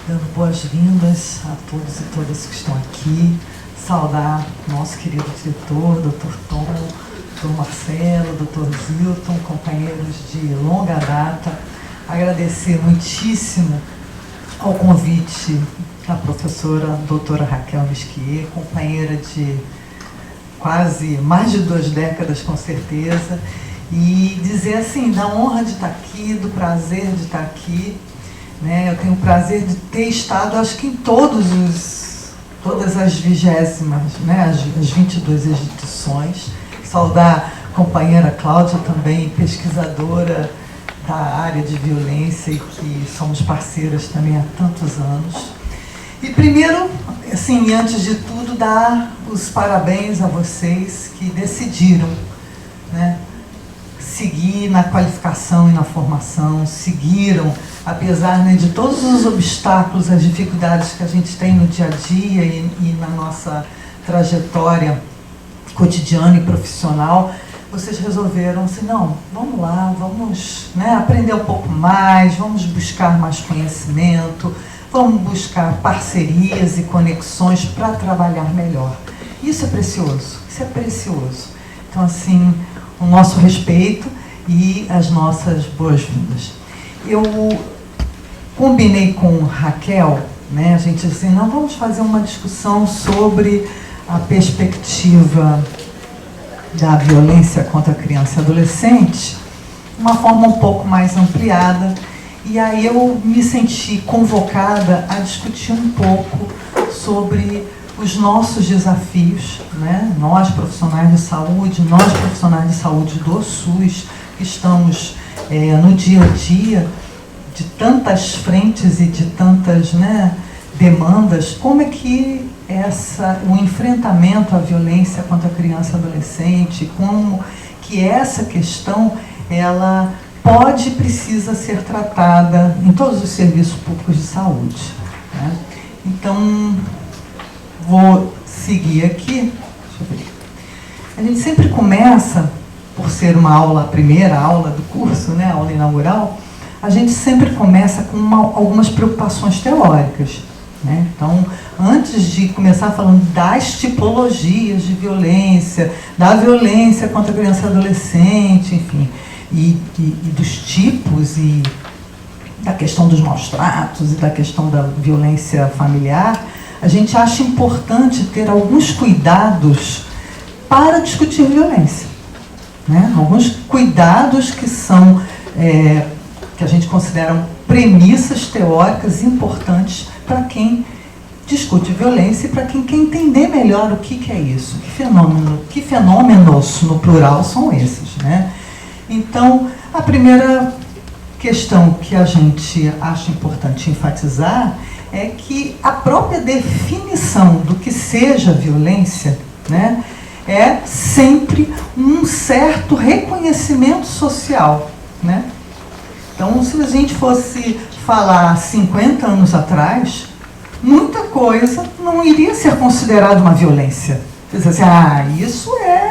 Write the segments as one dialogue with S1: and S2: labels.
S1: dando boas-vindas a todos e todas que estão aqui, saudar nosso querido diretor, Dr. Tom, Dr. Marcelo, Dr. Zilton, companheiros de longa data, agradecer muitíssimo ao convite da professora doutora Raquel Mesquier, companheira de quase mais de 2 décadas, com certeza, e dizer assim, da honra de estar aqui, do prazer de estar aqui, né? Eu tenho o prazer de ter estado, acho que em todas as 20º, né? as 22 edições, saudar a companheira Cláudia também, pesquisadora da área de violência e que somos parceiras também há tantos anos. E primeiro, assim, antes de tudo, dar os parabéns a vocês que decidiram, né, seguir na qualificação e na formação, seguiram, apesar, né, de todos os obstáculos, as dificuldades que a gente tem no dia a dia e na nossa trajetória cotidiana e profissional, vocês resolveram assim, não, vamos lá, vamos, né, aprender um pouco mais, vamos buscar mais conhecimento, vamos buscar parcerias e conexões para trabalhar melhor. Isso é precioso, isso é precioso. Então, assim, o nosso respeito e as nossas boas-vindas. Eu combinei com Raquel, né, a gente disse assim, não, vamos fazer uma discussão sobre a perspectiva da violência contra a criança e adolescente, de uma forma um pouco mais ampliada. E aí eu me senti convocada a discutir um pouco sobre os nossos desafios, né? Nós profissionais de saúde, nós profissionais de saúde do SUS, que estamos no dia a dia de tantas frentes e de tantas, né, demandas, como é que o enfrentamento à violência contra a criança e adolescente, como que essa questão, ela pode e precisa ser tratada em todos os serviços públicos de saúde, né? Então, vou seguir aqui. Deixa eu ver. A gente sempre começa, por ser uma aula, a primeira aula do curso, né, a aula inaugural, a gente sempre começa com algumas preocupações teóricas, né? Então, antes de começar falando das tipologias de violência, da violência contra a criança e adolescente, enfim, e dos tipos e da questão dos maus tratos e da questão da violência familiar, a gente acha importante ter alguns cuidados para discutir violência, né? Alguns cuidados que são, que a gente considera premissas teóricas importantes para quem discute violência e para quem quer entender melhor o que é isso, que fenômenos, no plural, são esses, né? Então, a primeira questão que a gente acha importante enfatizar é que a própria definição do que seja violência, né, é sempre um certo reconhecimento social, né? Então, se a gente fosse falar 50 anos atrás, muita coisa não iria ser considerada uma violência. Quer dizer assim, isso é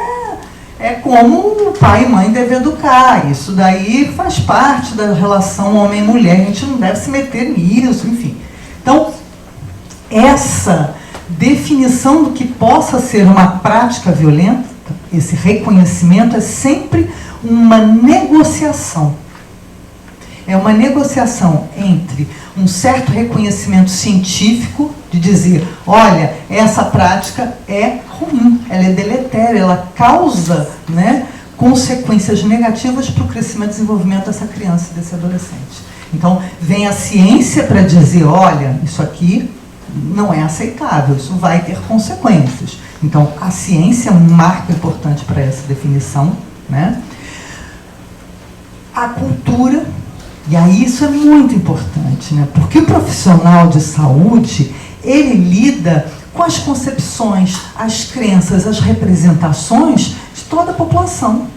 S1: como o pai e mãe devem educar, isso daí faz parte da relação homem-mulher, a gente não deve se meter nisso, enfim. Então, essa definição do que possa ser uma prática violenta, esse reconhecimento, é sempre uma negociação. É uma negociação entre um certo reconhecimento científico, de dizer, olha, essa prática é ruim, ela é deletéria, ela causa, né, consequências negativas para o crescimento e desenvolvimento dessa criança e desse adolescente. Então, vem a ciência para dizer, olha, isso aqui não é aceitável, isso vai ter consequências. Então, a ciência é um marco importante para essa definição, né? A cultura, e aí isso é muito importante, né? Porque o profissional de saúde, ele lida com as concepções, as crenças, as representações de toda a população.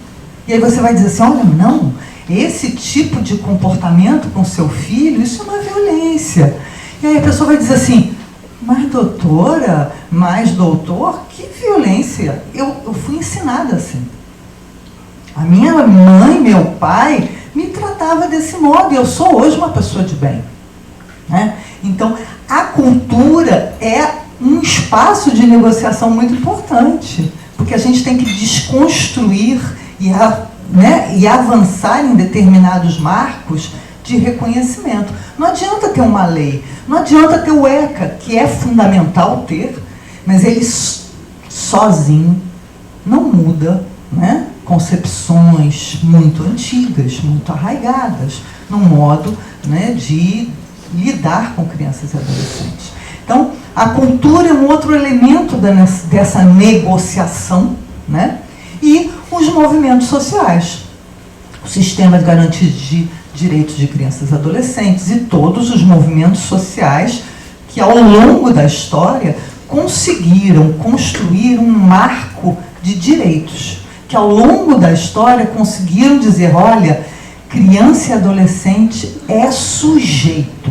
S1: E aí você vai dizer assim, olha, não, esse tipo de comportamento com seu filho, isso é uma violência. E aí a pessoa vai dizer assim, mas doutora, mas doutor, que violência? Eu fui ensinada assim. A minha mãe, meu pai, me tratava desse modo, e eu sou hoje uma pessoa de bem, né? Então, a cultura é um espaço de negociação muito importante, porque a gente tem que desconstruir e avançar em determinados marcos de reconhecimento. Não adianta ter uma lei, não adianta ter o ECA, que é fundamental ter, mas ele sozinho não muda, né, concepções muito antigas, muito arraigadas, no modo, né, de lidar com crianças e adolescentes. Então, a cultura é um outro elemento dessa negociação, né, e os movimentos sociais. O sistema de garantia de direitos de crianças e adolescentes e todos os movimentos sociais que, ao longo da história, conseguiram construir um marco de direitos, que ao longo da história conseguiram dizer, olha, criança e adolescente é sujeito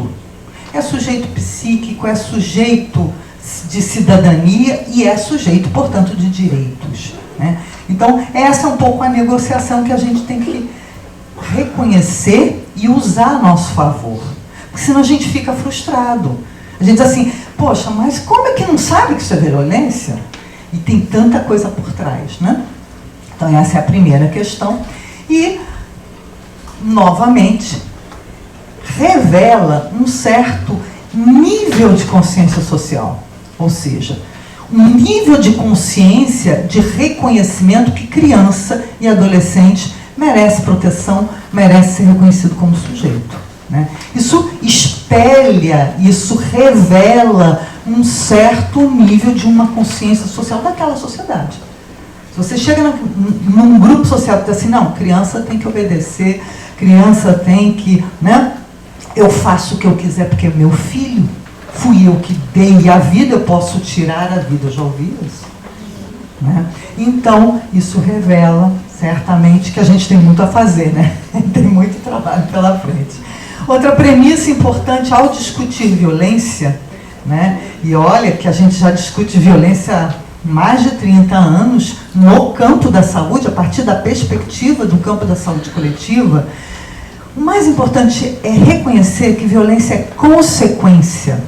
S1: psíquico, é sujeito de cidadania e é sujeito, portanto, de direitos, né? Então, essa é um pouco a negociação que a gente tem que reconhecer e usar a nosso favor, porque senão a gente fica frustrado. A gente diz assim, poxa, mas como é que não sabe que isso é violência? E tem tanta coisa por trás, né? Então, essa é a primeira questão. E, novamente, revela um certo nível de consciência social. Ou seja, um nível de consciência, de reconhecimento que criança e adolescente merece proteção, merece ser reconhecido como sujeito, né? Isso espelha, isso revela um certo nível de uma consciência social daquela sociedade. Se você chega num grupo social que diz assim, não, criança tem que obedecer, criança tem que, né, eu faço o que eu quiser porque é meu filho, fui eu que dei a vida, eu posso tirar a vida. Eu já ouvi isso, né? Então, isso revela, certamente, que a gente tem muito a fazer, né? Tem muito trabalho pela frente. Outra premissa importante ao discutir violência, né? E olha que a gente já discute violência há mais de 30 anos no campo da saúde, a partir da perspectiva do campo da saúde coletiva. O mais importante é reconhecer que violência é consequência.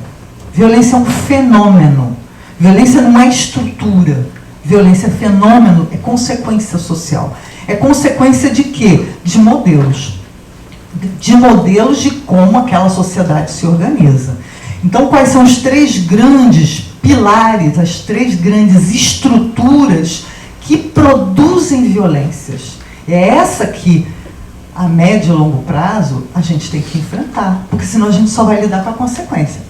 S1: Violência é um fenômeno. Violência não é estrutura. Violência é fenômeno, é consequência social. É consequência de quê? De modelos. De modelos de como aquela sociedade se organiza. Então, quais são os três grandes pilares, as três grandes estruturas que produzem violências? É essa que, a médio e longo prazo, a gente tem que enfrentar, porque senão a gente só vai lidar com a consequência,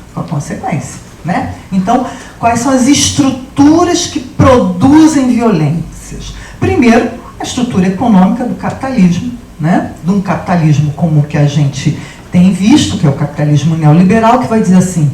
S1: né? Então, quais são as estruturas que produzem violências? Primeiro, a estrutura econômica do capitalismo, né? De um capitalismo como o que a gente tem visto, que é o capitalismo neoliberal, que vai dizer assim,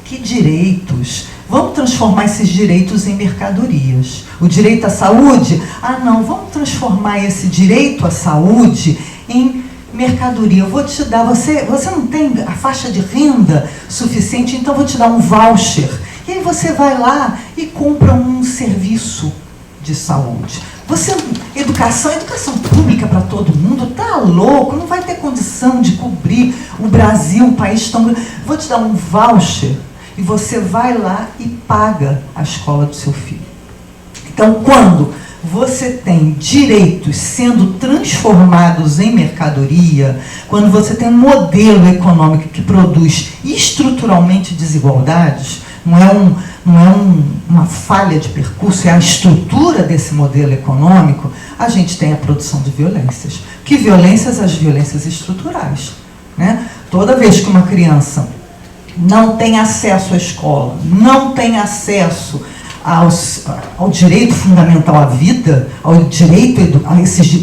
S1: que direitos? Vamos transformar esses direitos em mercadorias. O direito à saúde? Ah, não, vamos transformar esse direito à saúde em mercadoria. Eu vou te dar, você não tem a faixa de renda suficiente, então eu vou te dar um voucher. E aí você vai lá e compra um serviço de saúde. Educação pública para todo mundo, tá louco, não vai ter condição de cobrir o Brasil, um país tão grande. Vou te dar um voucher e você vai lá e paga a escola do seu filho. Então, quando você tem direitos sendo transformados em mercadoria, quando você tem um modelo econômico que produz estruturalmente desigualdades, não é uma falha de percurso, é a estrutura desse modelo econômico, a gente tem a produção de violências. Que violências? As violências estruturais, né? Toda vez que uma criança não tem acesso à escola, não tem acesso ao direito fundamental à vida, ao direito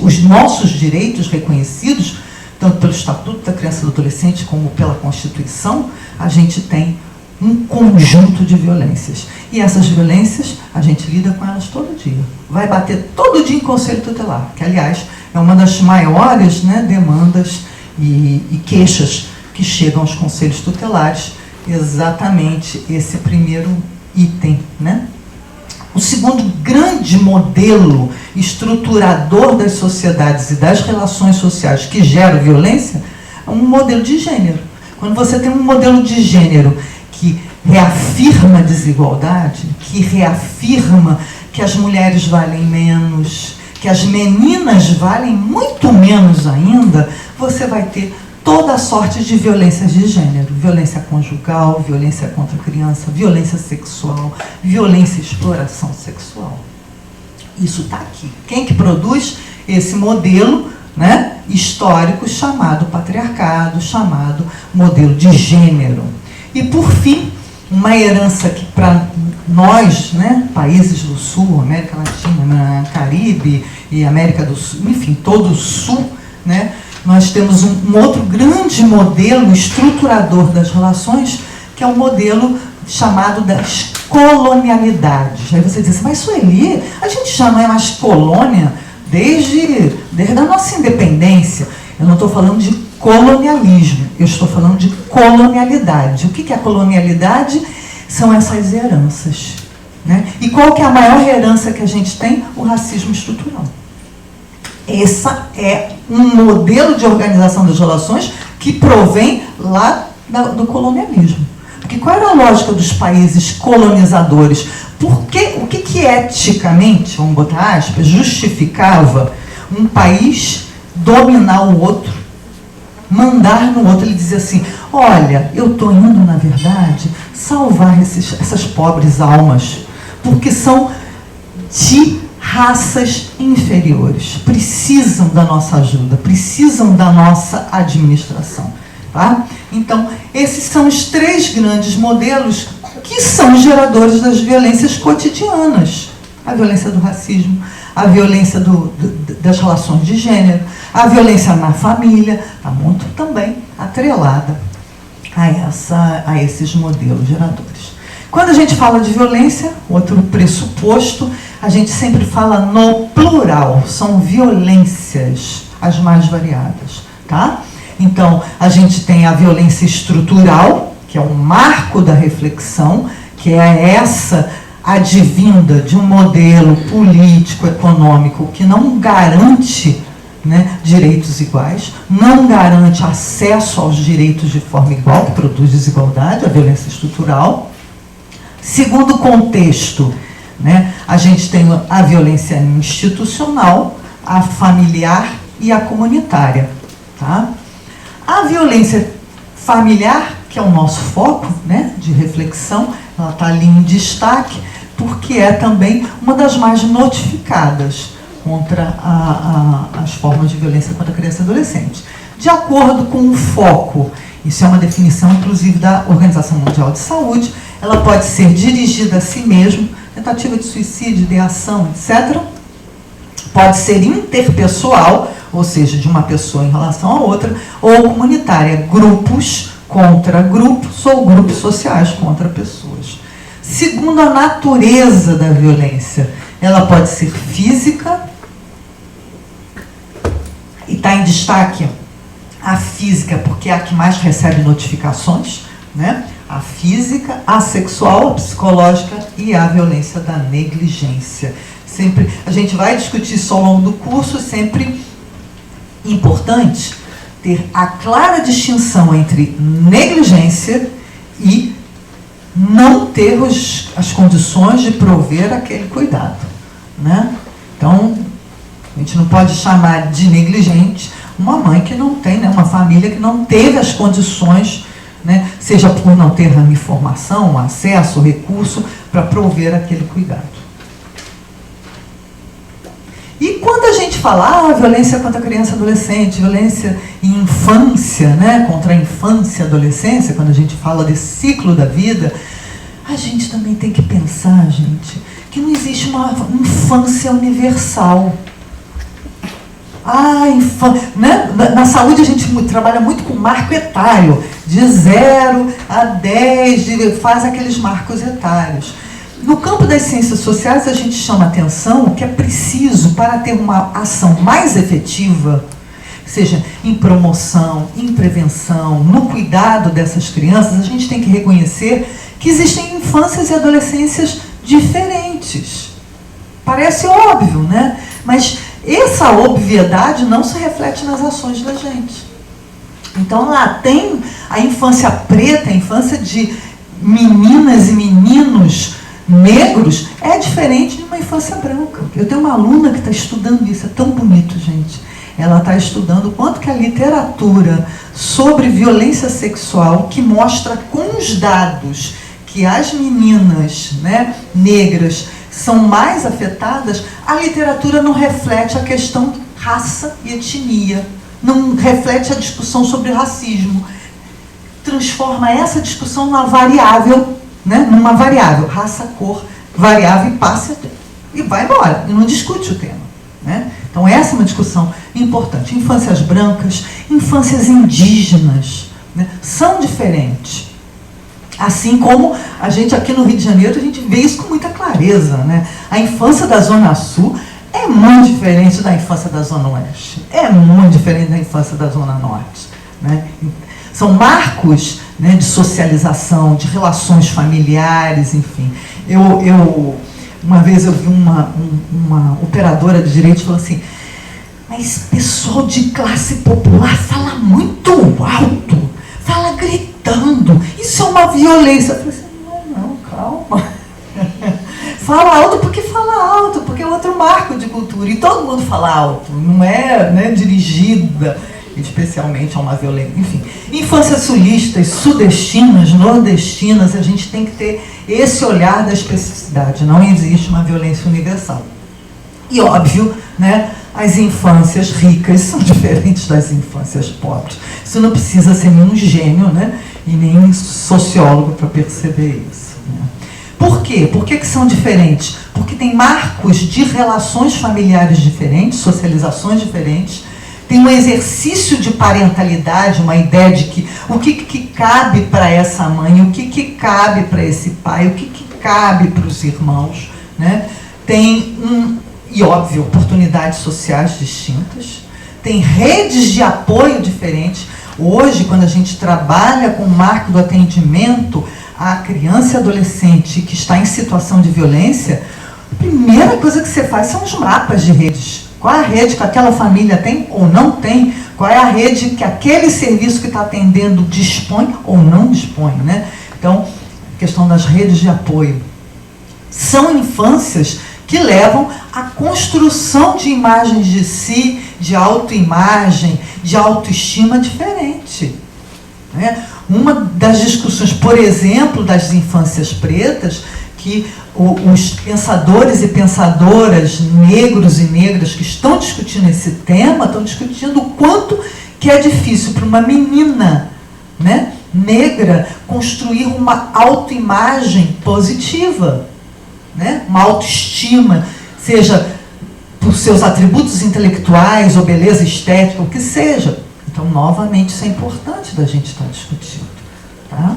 S1: os nossos direitos reconhecidos, tanto pelo Estatuto da Criança e do Adolescente como pela Constituição, a gente tem um conjunto de violências. E essas violências, a gente lida com elas todo dia. Vai bater todo dia em conselho tutelar, que, aliás, é uma das maiores, né, demandas e queixas que chegam aos conselhos tutelares, exatamente esse primeiro item, né? O segundo grande modelo estruturador das sociedades e das relações sociais que gera violência é um modelo de gênero. Quando você tem um modelo de gênero que reafirma a desigualdade, que reafirma que as mulheres valem menos, que as meninas valem muito menos ainda, você vai ter toda a sorte de violências de gênero, violência conjugal, violência contra a criança, violência sexual, violência e exploração sexual. Isso está aqui. Quem que produz esse modelo, né, histórico chamado patriarcado, chamado modelo de gênero? E, por fim, uma herança que para nós, né, países do Sul, América Latina, Caribe e América do Sul, enfim, todo o Sul, né, nós temos um outro grande modelo estruturador das relações, que é o modelo chamado das colonialidades. Aí você diz assim, mas Sueli, a gente já não é mais colônia desde a nossa independência. Eu não estou falando de colonialismo, eu estou falando de colonialidade. O que é colonialidade? São essas heranças, né? E qual que é a maior herança que a gente tem? O racismo estrutural. Essa é um modelo de organização das relações que provém lá do colonialismo. Porque qual era a lógica dos países colonizadores? O que eticamente, vamos botar aspas, justificava um país dominar o outro, mandar no outro? Ele dizia assim, olha, eu estou indo, na verdade, salvar essas pobres almas, porque são de raças inferiores, precisam da nossa ajuda, precisam da nossa administração. Tá? Então, esses são os três grandes modelos que são geradores das violências cotidianas. A violência do racismo, a violência das relações de gênero, a violência na família, está muito também atrelada a esses modelos geradores. Quando a gente fala de violência, outro pressuposto, a gente sempre fala no plural, são violências as mais variadas, tá? Então, a gente tem a violência estrutural, que é o marco da reflexão, que é essa advinda de um modelo político, econômico, que não garante, né, direitos iguais, não garante acesso aos direitos de forma igual, que produz desigualdade, a violência estrutural. Segundo contexto, né, a gente tem a violência institucional, a familiar e a comunitária. Tá? A violência familiar, que é o nosso foco, né, de reflexão, ela está ali em destaque, porque é também uma das mais notificadas contra as formas de violência contra a criança e adolescente. De acordo com o foco, isso é uma definição, inclusive, da Organização Mundial de Saúde, ela pode ser dirigida a si mesmo, tentativa de suicídio, ideação, etc. Pode ser interpessoal, ou seja, de uma pessoa em relação a outra, ou comunitária, grupos contra grupos ou grupos sociais contra pessoas. Segundo a natureza da violência, ela pode ser física, e está em destaque a física, porque é a que mais recebe notificações, né? A física, a sexual, a psicológica e a violência da negligência. Sempre, a gente vai discutir isso ao longo do curso, sempre importante ter a clara distinção entre negligência e não ter as condições de prover aquele cuidado, né? Então, a gente não pode chamar de negligente uma mãe que não tem, né, uma família que não teve as condições, né, seja por não ter a informação, acesso, recurso para prover aquele cuidado. E quando a gente fala violência contra a criança e adolescente, violência em infância, né, contra a infância e adolescência, quando a gente fala desse ciclo da vida, a gente também tem que pensar, gente, que não existe uma infância universal. Né? Na saúde a gente trabalha muito com marco etário, de 0 a 10, faz aqueles marcos etários. No campo das ciências sociais, a gente chama atenção que é preciso, para ter uma ação mais efetiva, seja em promoção, em prevenção, no cuidado dessas crianças, a gente tem que reconhecer que existem infâncias e adolescências diferentes. Parece óbvio, né? Mas essa obviedade não se reflete nas ações da gente. Então lá tem a infância preta, a infância de meninas e meninos negros, é diferente de uma infância branca. Eu tenho uma aluna que está estudando isso, é tão bonito, gente. Ela está estudando o quanto que a literatura sobre violência sexual, que mostra com os dados que as meninas, né, negras são mais afetadas, a literatura não reflete a questão de raça e etnia, não reflete a discussão sobre racismo, transforma essa discussão numa variável, né, numa variável, raça, cor, variável, e passa e vai embora, e não discute o tema, né? Então essa é uma discussão importante. Infâncias brancas, infâncias indígenas, né, são diferentes. Assim como a gente aqui no Rio de Janeiro, a gente vê isso com muita clareza, né? A infância da Zona Sul é muito diferente da infância da Zona Oeste, é muito diferente da infância da Zona Norte, né? São marcos, né, de socialização, de relações familiares, enfim. Uma vez eu vi uma operadora de direito falou assim: mas pessoal de classe popular fala muito alto, fala gritando, isso é uma violência. Eu falei assim, não, calma. Fala alto, porque é outro marco de cultura, e todo mundo fala alto, não é, né, dirigida especialmente a uma violência. Enfim, infâncias sulistas, sudestinas, nordestinas, a gente tem que ter esse olhar da especificidade, não existe uma violência universal. E óbvio, né, as infâncias ricas são diferentes das infâncias pobres. Isso não precisa ser nenhum gênio, né, e nem sociólogo para perceber isso, né? Por quê? Por que são diferentes? Porque tem marcos de relações familiares diferentes, socializações diferentes, tem um exercício de parentalidade, uma ideia de que o que cabe para essa mãe, o que cabe para esse pai, o que cabe para os irmãos, né? Tem e óbvio, oportunidades sociais distintas, tem redes de apoio diferentes. Hoje, quando a gente trabalha com o marco do atendimento à criança e adolescente que está em situação de violência, a primeira coisa que você faz são os mapas de redes. Qual é a rede que aquela família tem ou não tem? Qual é a rede que aquele serviço que está atendendo dispõe ou não dispõe, né? Então, a questão das redes de apoio. São infâncias que levam à construção de imagens de si, de autoimagem, de autoestima diferente, né? Uma das discussões, por exemplo, das infâncias pretas, que os pensadores e pensadoras negros e negras que estão discutindo esse tema, estão discutindo o quanto que é difícil para uma menina, né, negra construir uma autoimagem positiva, né, uma autoestima, seja por seus atributos intelectuais ou beleza estética, o que seja. Então, novamente, isso é importante da gente estar discutindo, tá?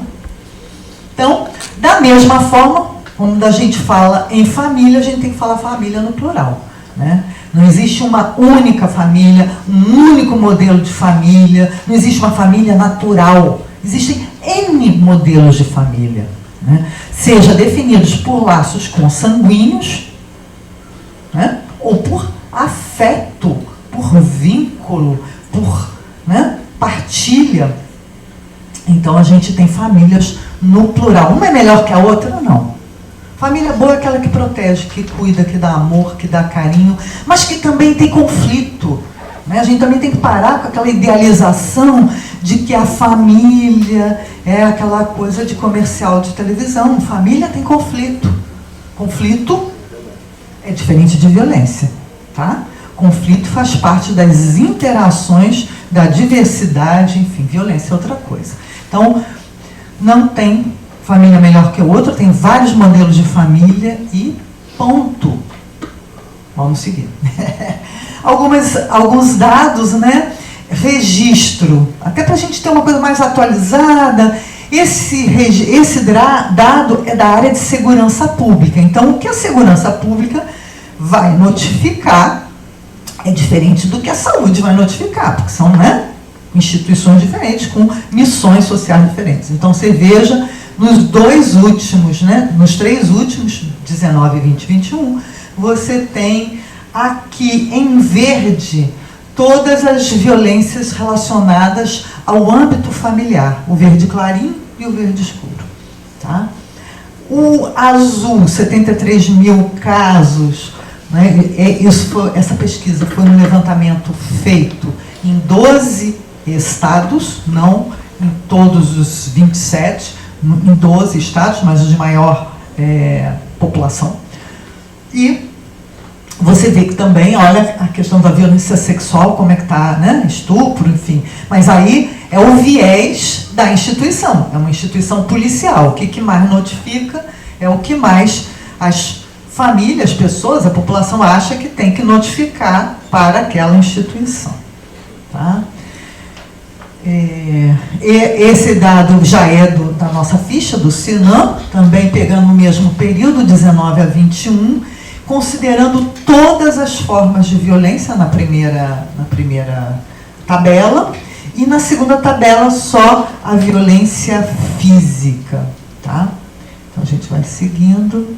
S1: Então, da mesma forma, quando a gente fala em família, a gente tem que falar família no plural, né? Não existe uma única família, um único modelo de família, não existe uma família natural. Existem N modelos de família, né? Seja definidos por laços consanguíneos, né? Ou por afeto, por vínculo, por, né, partilha. Então a gente tem famílias no plural. Uma é melhor que a outra? Não. Família boa é aquela que protege, que cuida, que dá amor, que dá carinho, mas que também tem conflito, né? A gente também tem que parar com aquela idealização de que a família é aquela coisa de comercial de televisão. Família tem conflito. Conflito é diferente de violência, tá? Conflito faz parte das interações, da diversidade, enfim, violência é outra coisa. Então, não tem família melhor que o outro, tem vários modelos de família e ponto. Vamos seguir. Alguns dados, né? Registro, até para a gente ter uma coisa mais atualizada. Esse dado é da área de segurança pública. Então, o que a segurança pública vai notificar é diferente do que a saúde vai notificar, porque são, né, instituições diferentes, com missões sociais diferentes. Então, você veja, nos dois últimos, né, nos três últimos, 19, 20 e 21, você tem aqui em verde todas as violências relacionadas ao âmbito familiar, o verde clarinho e o verde escuro. Tá? O azul, 73 mil casos, né? Essa pesquisa foi um levantamento feito em 12 estados, não em todos os 27, em 12 estados, mas os de maior população. E você vê que também, olha a questão da violência sexual, como é que está, né? Estupro, enfim. Mas aí é o viés da instituição, é uma instituição policial. O que mais notifica é o que mais as famílias, as pessoas, a população acha que tem que notificar para aquela instituição. Tá? Esse dado já é da nossa ficha, do CINAM, também pegando o mesmo período, 19 a 21, considerando todas as formas de violência na primeira tabela, e na segunda tabela só a violência física. Tá? Então a gente vai seguindo.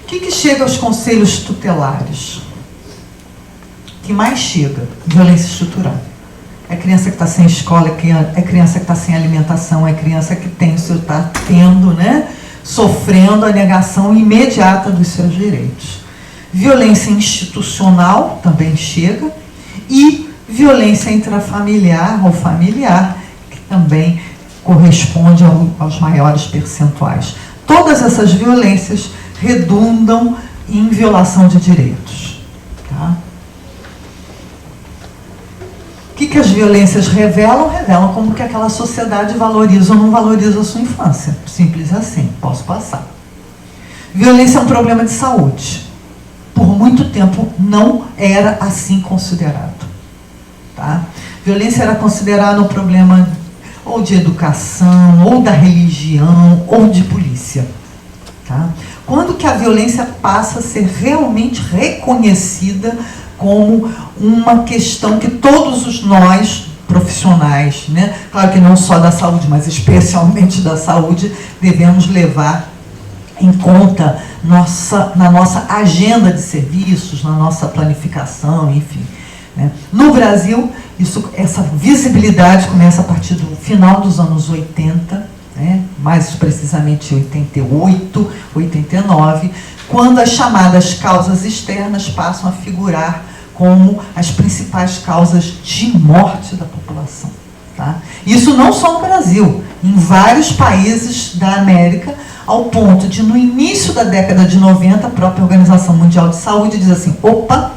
S1: O que chega aos conselhos tutelares? O que mais chega? Violência estrutural. É criança que está sem escola, é criança que está sem alimentação, é criança que está tendo, né, sofrendo a negação imediata dos seus direitos. Violência institucional também chega, e violência intrafamiliar ou familiar, que também corresponde aos maiores percentuais. Todas essas violências redundam em violação de direitos. Tá? O que as violências revelam? Revelam como que aquela sociedade valoriza ou não valoriza a sua infância. Simples assim, posso passar. Violência é um problema de saúde. Por muito tempo não era assim considerado. Tá? Violência era considerada um problema ou de educação, ou da religião, ou de polícia. Tá? Quando que a violência passa a ser realmente reconhecida como uma questão que todos nós, profissionais, né, claro que não só da saúde, mas especialmente da saúde, devemos levar em conta na nossa agenda de serviços, na nossa planificação, enfim. Né? No Brasil, essa visibilidade começa a partir do final dos anos 80, né? Mais precisamente 88, 89, quando as chamadas causas externas passam a figurar como as principais causas de morte da população. Tá? Isso não só no Brasil, em vários países da América, ao ponto de, no início da década de 90, a própria Organização Mundial de Saúde diz assim, opa,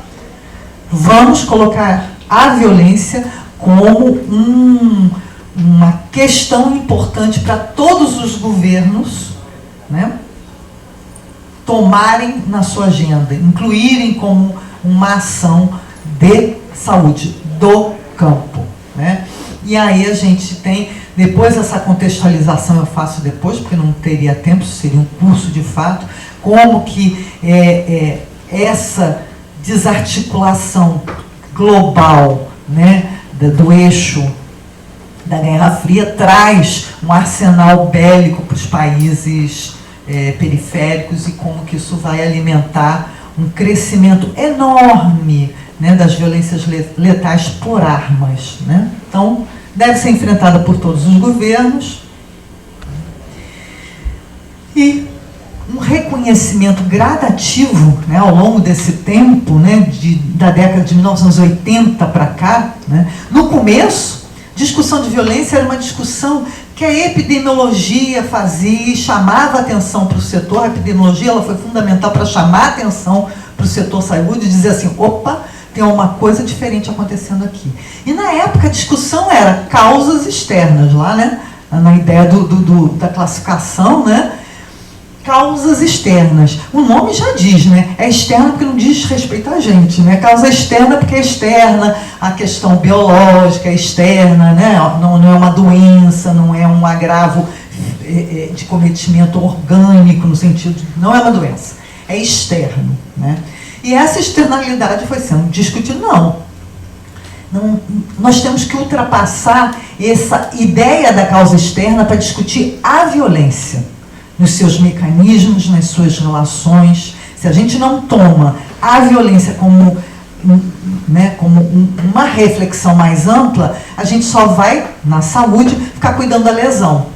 S1: vamos colocar a violência como uma questão importante para todos os governos, né, tomarem na sua agenda, incluírem como uma ação de saúde do campo. Né? E aí a gente tem, depois essa contextualização eu faço depois, porque não teria tempo, seria um curso de fato, como que essa desarticulação global, né, do eixo da Guerra Fria traz um arsenal bélico para os países periféricos, e como que isso vai alimentar um crescimento enorme, né, das violências letais por armas. Né? Então, deve ser enfrentada por todos os governos. E um reconhecimento gradativo, né, ao longo desse tempo, né, da década de 1980 para cá. Né? No começo, discussão de violência era uma discussão que a epidemiologia fazia e chamava atenção para o setor. A epidemiologia ela foi fundamental para chamar atenção para o setor saúde e dizer assim, opa, tem uma coisa diferente acontecendo aqui. E na época a discussão era causas externas, lá, né, na ideia da classificação, né, causas externas. O nome já diz, né? É externa porque não diz respeito a gente, né? Causa externa porque é externa, a questão biológica é externa, né? Não é uma doença, não é um agravo de cometimento orgânico, no sentido de, não é uma doença, é externo, né? E essa externalidade foi sendo discutida, não, nós temos que ultrapassar essa ideia da causa externa para discutir a violência, nos seus mecanismos, nas suas relações. Se a gente não toma a violência como né, como uma reflexão mais ampla, a gente só vai, na saúde, ficar cuidando da lesão.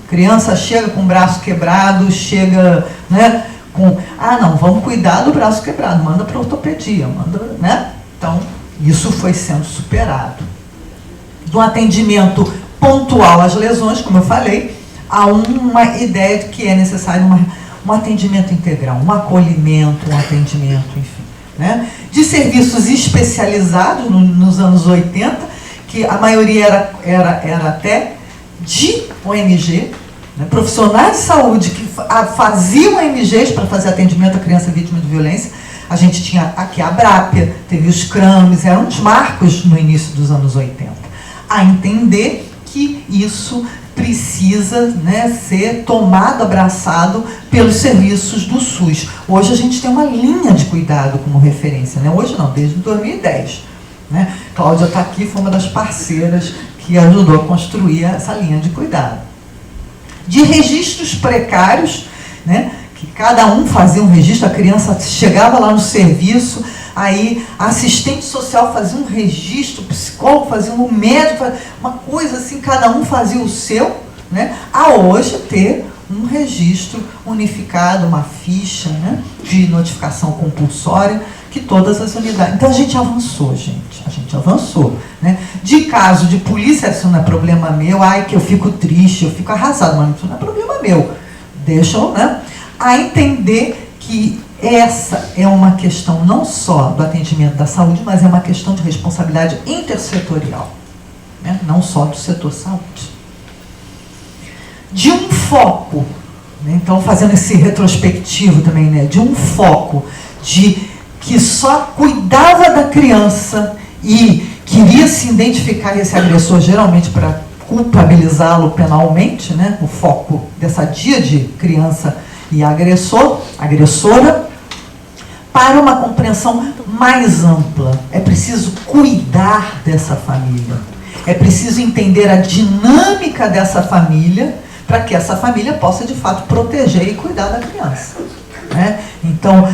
S1: Criança chega com o braço quebrado, chega, né, com... Ah, não, vamos cuidar do braço quebrado, manda para ortopedia, manda, né? Então, isso foi sendo superado. Do atendimento pontual às lesões, como eu falei, há uma ideia de que é necessário um atendimento integral, um acolhimento, um atendimento, enfim. Né? De serviços especializados nos anos 80, que a maioria era até de ONG, né? Profissionais de saúde que faziam ONGs para fazer atendimento à criança vítima de violência. A gente tinha aqui a Brápia, teve os CRAMES, eram uns marcos no início dos anos 80. A entender que isso precisa, né, ser tomado, abraçado pelos serviços do SUS. Hoje a gente tem uma linha de cuidado como referência, né? Hoje não, desde 2010. Né? Cláudia está aqui, foi uma das parceiras que ajudou a construir essa linha de cuidado. De registros precários, né, que cada um fazia um registro, a criança chegava lá no serviço, aí a assistente social fazia um registro, o psicólogo fazia um médico, uma coisa assim, cada um fazia o seu, né? A hoje ter um registro unificado, uma ficha, né, de notificação compulsória, que todas as unidades... Então a gente avançou, gente, a gente avançou. Né? De caso de polícia, isso não é problema meu, ai que eu fico triste, eu fico arrasado, mas isso não é problema meu. Deixam, né, a entender que essa é uma questão não só do atendimento da saúde, mas é uma questão de responsabilidade intersetorial, né? Não só do setor saúde. De um foco, né? Então fazendo esse retrospectivo também, né? De um foco de que só cuidava da criança e queria se identificar esse agressor, geralmente para culpabilizá-lo penalmente, né? O foco dessa díade criança e agressora, para uma compreensão mais ampla. É preciso cuidar dessa família. É preciso entender a dinâmica dessa família para que essa família possa, de fato, proteger e cuidar da criança. Né? Então,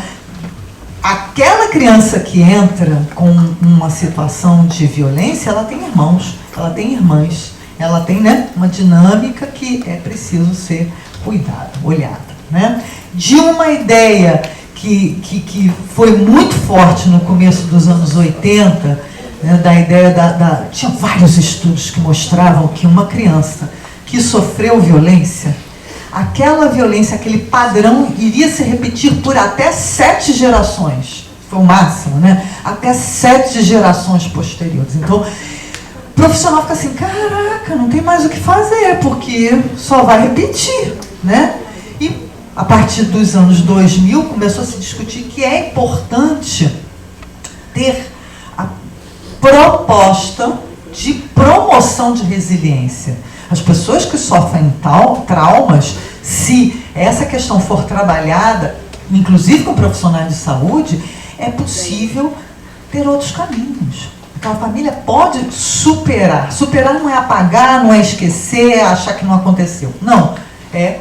S1: aquela criança que entra com uma situação de violência, ela tem irmãos, ela tem irmãs, ela tem, né, uma dinâmica que é preciso ser cuidada, olhada. Né? De uma ideia que foi muito forte no começo dos anos 80, né, da ideia tinha vários estudos que mostravam que uma criança que sofreu violência, aquela violência, aquele padrão iria se repetir por até 7 gerações. Foi o máximo, né? Até 7 gerações posteriores. Então, o profissional fica assim, caraca, não tem mais o que fazer, porque só vai repetir, né? E a partir dos anos 2000, começou a se discutir que é importante ter a proposta de promoção de resiliência. As pessoas que sofrem traumas, se essa questão for trabalhada, inclusive com profissionais de saúde, é possível ter outros caminhos. Aquela família pode superar. Superar não é apagar, não é esquecer, é achar que não aconteceu. Não, é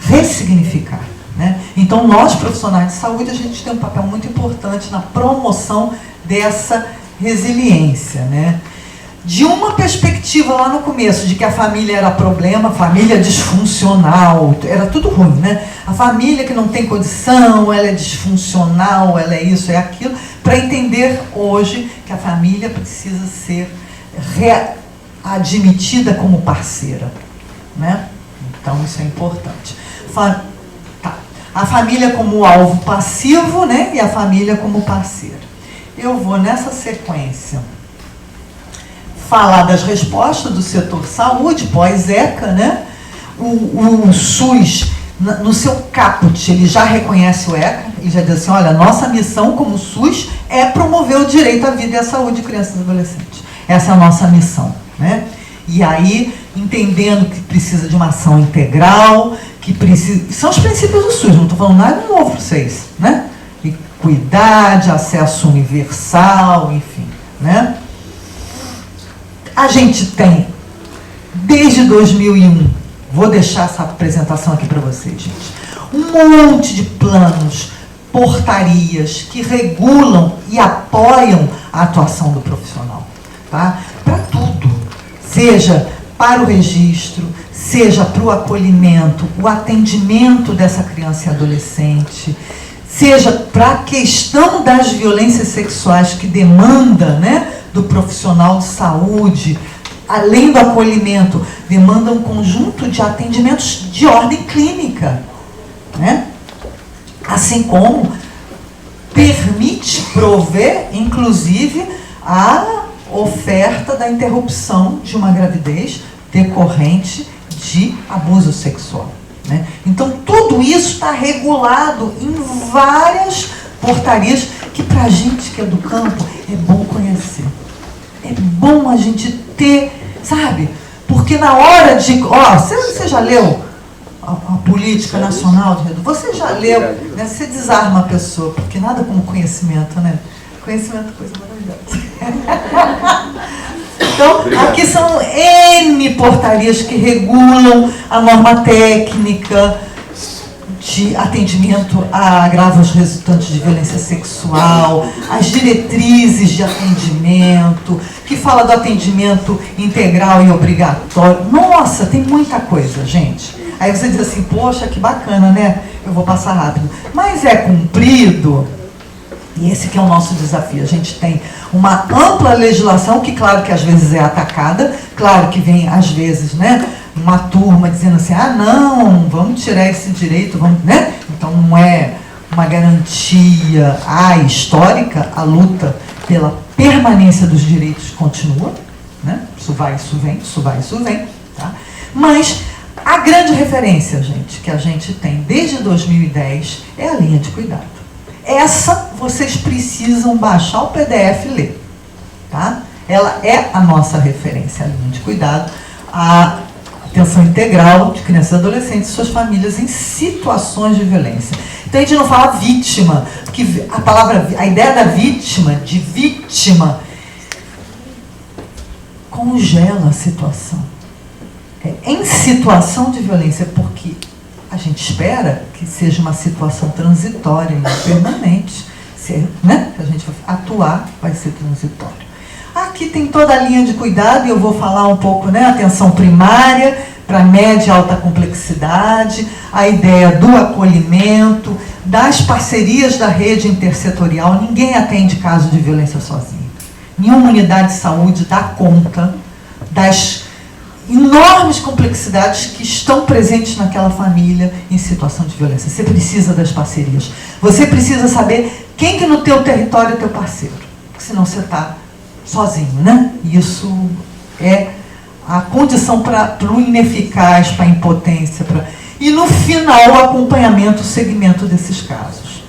S1: ressignificar. Né? Então, nós, profissionais de saúde, a gente tem um papel muito importante na promoção dessa resiliência. Né? De uma perspectiva lá no começo, de que a família era problema, família disfuncional, era tudo ruim, né? A família que não tem condição, ela é disfuncional, ela é isso, é aquilo, para entender hoje que a família precisa ser admitida como parceira. Né? Então, isso é importante. A família como alvo passivo, né? E a família como parceira. Eu vou nessa sequência falar das respostas do setor saúde, pós-ECA, né? O SUS, no seu caput, ele já reconhece o ECA, e já diz assim, olha, nossa missão como SUS é promover o direito à vida e à saúde de crianças e adolescentes. Essa é a nossa missão, né? E aí, entendendo que precisa de uma ação integral, que precisa... São os princípios do SUS, não estou falando nada novo para vocês, né? Equidade, acesso universal, enfim, né? A gente tem, desde 2001, vou deixar essa apresentação aqui para vocês, gente, um monte de planos portarias que regulam e apoiam a atuação do profissional, tá? Para tudo, seja para o registro, seja para o acolhimento, o atendimento dessa criança e adolescente, seja para a questão das violências sexuais que demanda, né, do profissional de saúde, além do acolhimento, demanda um conjunto de atendimentos de ordem clínica, né? Assim como permite prover, inclusive, a oferta da interrupção de uma gravidez decorrente de abuso sexual, né? Então, tudo isso está regulado em várias portarias que, para a gente que é do campo, é bom conhecer. É bom a gente ter, sabe? Porque na hora de... você já leu a Política Nacional de Redução? Você já leu, né? Você desarma a pessoa, porque nada como conhecimento, né? Conhecimento é coisa maravilhosa. Então, aqui são N portarias que regulam a norma técnica de atendimento a agravos resultantes de violência sexual, as diretrizes de atendimento, que fala do atendimento integral e obrigatório. Nossa, tem muita coisa, gente. Aí você diz assim, poxa, que bacana, né? Eu vou passar rápido. Mas é cumprido? E esse que é o nosso desafio. A gente tem uma ampla legislação, que claro que às vezes é atacada, claro que vem às vezes, né, uma turma dizendo assim, não, vamos tirar esse direito, vamos, né? Então não é uma garantia histórica, a luta pela permanência dos direitos continua, né? Isso vai, isso vem, isso vai, isso vem, tá? Mas a grande referência, gente, que a gente tem desde 2010 é a linha de cuidado. Essa vocês precisam baixar o PDF e ler, tá? Ela é a nossa referência, a linha de cuidado, a atenção integral de crianças e adolescentes e suas famílias em situações de violência. Então a gente não fala vítima, porque a ideia da vítima, de vítima, congela a situação. Em situação de violência, porque a gente espera que seja uma situação transitória e permanente, né? Que a gente vai atuar, vai ser transitório. Aqui tem toda a linha de cuidado, e eu vou falar um pouco, né? Atenção primária, para média e alta complexidade, a ideia do acolhimento, das parcerias da rede intersetorial. Ninguém atende caso de violência sozinho. Nenhuma unidade de saúde dá conta das enormes complexidades que estão presentes naquela família em situação de violência. Você precisa das parcerias. Você precisa saber quem que no teu território é teu parceiro. Porque senão você está sozinho, né? Isso é a condição para o ineficaz, para a impotência. E no final, o acompanhamento, o segmento desses casos.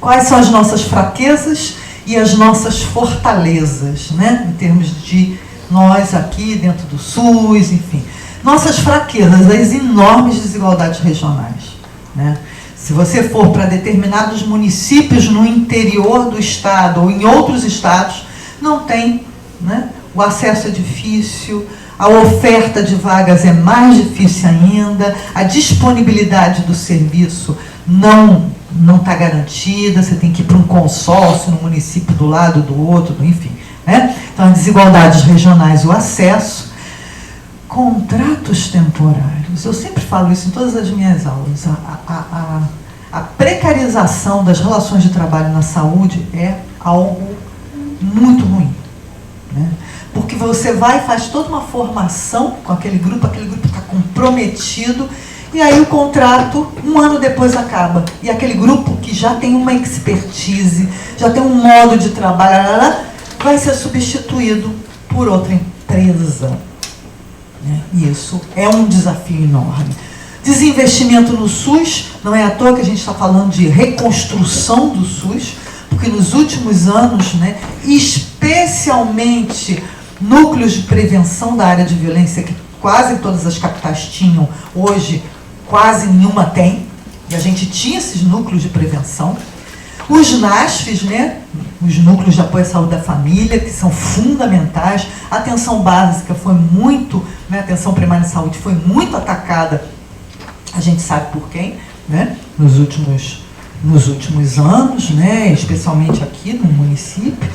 S1: Quais são as nossas fraquezas e as nossas fortalezas, né? Em termos de nós aqui dentro do SUS, enfim. Nossas fraquezas, as enormes desigualdades regionais, né? Se você for para determinados municípios no interior do estado ou em outros estados, não tem, né? O acesso é difícil, a oferta de vagas é mais difícil ainda, a disponibilidade do serviço não está garantida, você tem que ir para um consórcio no município do lado do outro, enfim, né? Então, as desigualdades regionais, o acesso, contratos temporários. Eu sempre falo isso em todas as minhas aulas. A precarização das relações de trabalho na saúde é algo muito ruim, né? Porque você vai e faz toda uma formação com aquele grupo está comprometido, e aí o contrato, um ano depois, acaba. E aquele grupo que já tem uma expertise, já tem um modo de trabalho, vai ser substituído por outra empresa, né? E isso é um desafio enorme. Desinvestimento no SUS, não é à toa que a gente está falando de reconstrução do SUS, porque nos últimos anos, né, especialmente núcleos de prevenção da área de violência, que quase todas as capitais tinham, hoje quase nenhuma tem, e a gente tinha esses núcleos de prevenção. Os NASFs, né, os núcleos de apoio à saúde da família, que são fundamentais. A atenção básica foi muito, né, a atenção primária de saúde foi muito atacada, a gente sabe por quem, né, nos últimos nos últimos anos, né, especialmente aqui no município.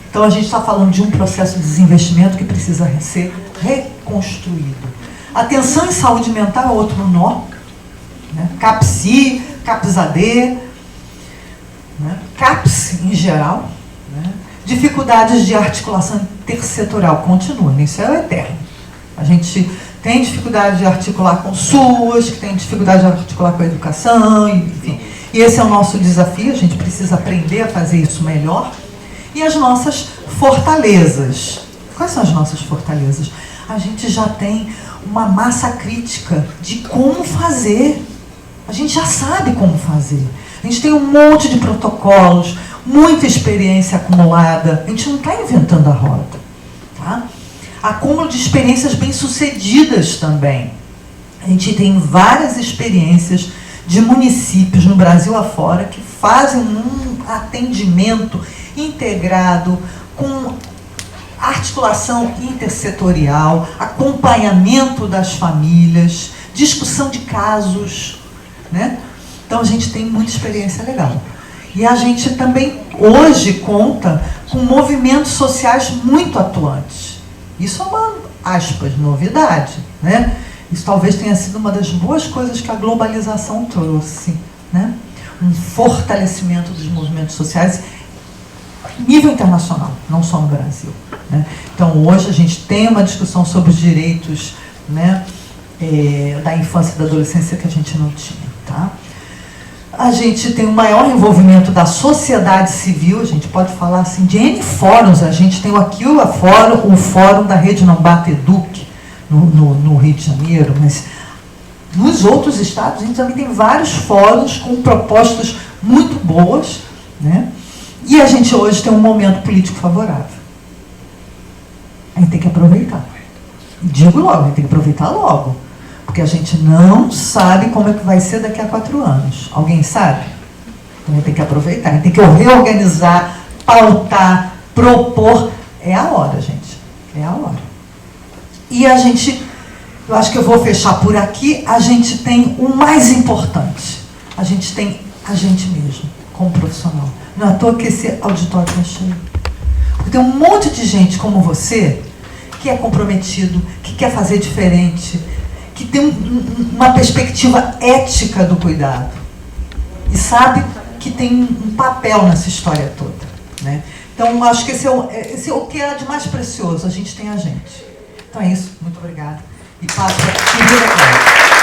S1: Então a gente está falando de um processo de desinvestimento que precisa ser reconstruído. Atenção em saúde mental é outro nó, né? CAPSI, CAPS-AD, né? CAPS em geral, né? Dificuldades de articulação intersetorial continuam, isso é o eterno. A gente tem dificuldade de articular com SUAS, que tem dificuldade de articular com a educação, enfim. E esse é o nosso desafio, a gente precisa aprender a fazer isso melhor. E as nossas fortalezas. Quais são as nossas fortalezas? A gente já tem uma massa crítica de como fazer. A gente já sabe como fazer. A gente tem um monte de protocolos, muita experiência acumulada. A gente não está inventando a roda. Tá? Acúmulo de experiências bem-sucedidas também. A gente tem várias experiências de municípios no Brasil afora que fazem um atendimento integrado com articulação intersetorial, acompanhamento das famílias, discussão de casos, né? Então a gente tem muita experiência legal. E a gente também hoje conta com movimentos sociais muito atuantes. Isso é uma, aspas, novidade, né? Isso talvez tenha sido uma das boas coisas que a globalização trouxe, né? Um fortalecimento dos movimentos sociais nível internacional, não só no Brasil, né? Então hoje a gente tem uma discussão sobre os direitos, né, da infância e da adolescência que a gente não tinha, tá? A gente tem um maior envolvimento da sociedade civil, a gente pode falar assim de N fóruns, a gente tem aqui o fórum da Rede Não Bata Eduque, no Rio de Janeiro, mas nos outros estados a gente também tem vários fóruns com propostas muito boas, né? E a gente hoje tem um momento político favorável. A gente tem que aproveitar. Digo logo, a gente tem que aproveitar logo. Porque a gente não sabe como é que vai ser daqui a 4 anos. Alguém sabe? Então a gente tem que aproveitar. A gente tem que reorganizar, pautar, propor. É a hora, gente. É a hora. E a gente, eu acho que eu vou fechar por aqui, a gente tem o mais importante. A gente tem a gente mesmo, como profissional. Não é à toa que esse auditório está cheio. Porque tem um monte de gente como você, que é comprometido, que quer fazer diferente, que tem uma perspectiva ética do cuidado. E sabe que tem um papel nessa história toda, né? Então, acho que esse é o que é de mais precioso. A gente tem a gente. Então é isso. Muito obrigada. E passo para a